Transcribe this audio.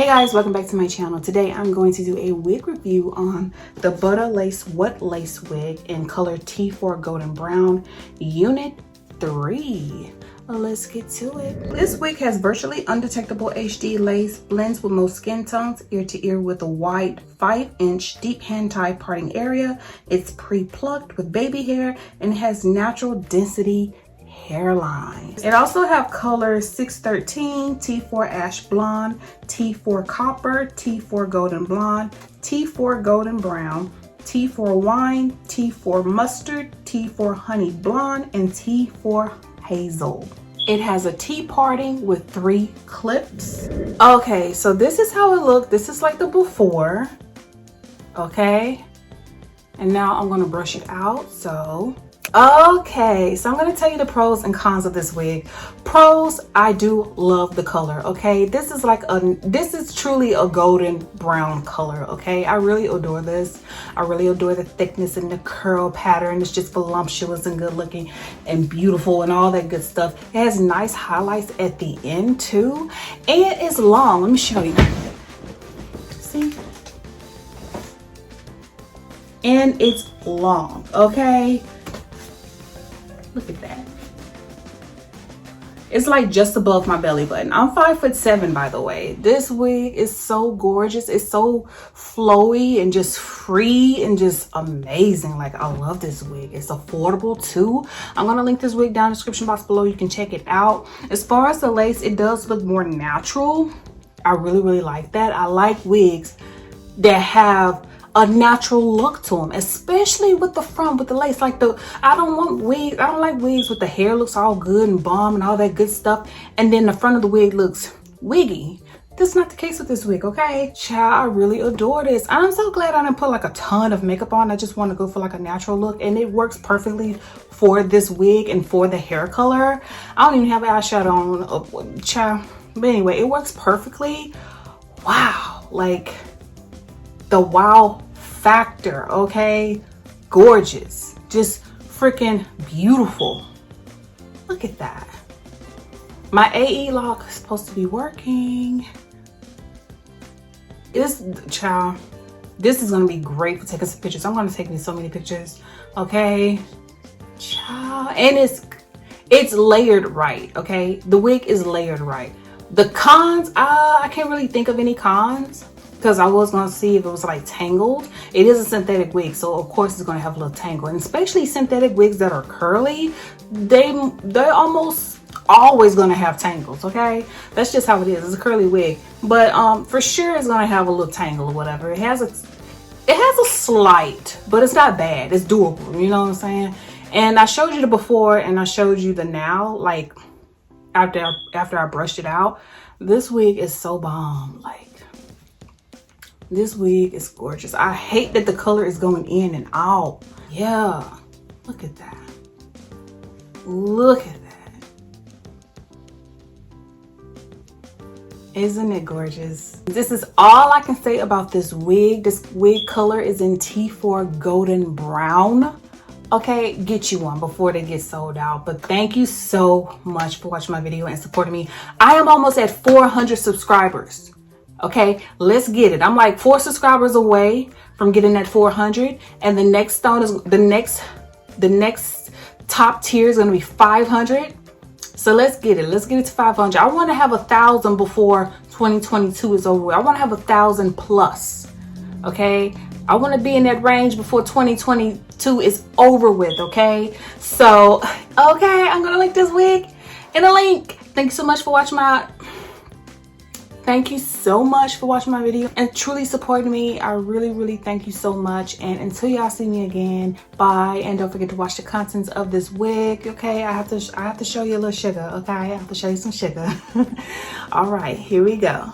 Hey guys, welcome back to my channel. Today I'm going to do a wig review on the Butta Lace What Lace wig in color T4 Golden Brown Unit 3. Let's get to it. This wig has virtually undetectable HD lace, blends with most skin tones, ear to ear with a wide 5-inch deep hand tie parting area. It's pre-plucked with baby hair and has natural density hairline. It also have colors 613, T4 Ash Blonde, T4 Copper, T4 Golden Blonde, T4 Golden Brown, T4 Wine, T4 Mustard, T4 Honey Blonde, and T4 Hazel. It has a T-parting with 3 clips. Okay, so this is how it looked. This is like the before, okay? And now I'm gonna brush it out, Okay, so I'm going to tell you the pros and cons of this wig. Pros, I do love the color, okay? This is truly a golden brown color, okay? I really adore this. I really adore the thickness and the curl pattern. It's just voluptuous and good looking and beautiful and all that good stuff. It has nice highlights at the end too. And it's long. Let me show you. See? And it's long, okay? Look at that. It's like just above my belly button. I'm 5'7", by the way. This wig is so gorgeous. It's so flowy and just free and just amazing. Like, I love this wig. It's affordable too. I'm gonna link this wig down in the description box below. You can check it out. As far as the lace, it does look more natural. I really like that. I like wigs that have a natural look to them, especially with the front, with the lace. Like I don't like wigs with the hair looks all good and bomb and all that good stuff, and then the front of the wig looks wiggy. That's not the case with this wig, okay? Child, I really adore this. I'm so glad I didn't put like a ton of makeup on. I just want to go for like a natural look, and it works perfectly for this wig and for the hair color. I don't even have eyeshadow on, child. But anyway, it works perfectly. Wow, like the wow factor, okay? Gorgeous, just freaking beautiful. Look at that. My AE lock is supposed to be working. This is gonna be great for taking some pictures. I'm gonna take me so many pictures, okay? Child. And it's layered right, okay? The wig is layered right. The cons, I can't really think of any cons, because I was going to see if it was like tangled. It is a synthetic wig, so of course it's going to have a little tangle. And especially synthetic wigs that are curly, they're almost always going to have tangles, okay? That's just how it is. It's a curly wig. But for sure it's going to have a little tangle or whatever. It has a slight, but it's not bad. It's doable, you know what I'm saying? And I showed you the before and I showed you the now, like after I brushed it out. This wig is so bomb. Like, this wig is gorgeous. I hate that the color is going in and out. Yeah, look at that. Look at that. Isn't it gorgeous? This is all I can say about this wig. This wig color is in T4 Golden Brown. Okay, get you one before they get sold out. But thank you so much for watching my video and supporting me. I am almost at 400 subscribers. Okay, let's get it. I'm like 4 subscribers away from getting that 400, and the next stone is the next top tier is going to be 500. So let's get it. Let's get it to 500. I want to have 1,000 before 2022 is over. I want to have 1,000 plus. Okay, I want to be in that range before 2022 is over with. Okay, so okay, I'm gonna link this wig in a link. Thank you so much for watching Thank you so much for watching my video and truly supporting me. I really thank you so much. And until y'all see me again, bye. And don't forget to watch the contents of this wig. Okay, I have to show you a little sugar. Okay, I have to show you some sugar. All right, here we go.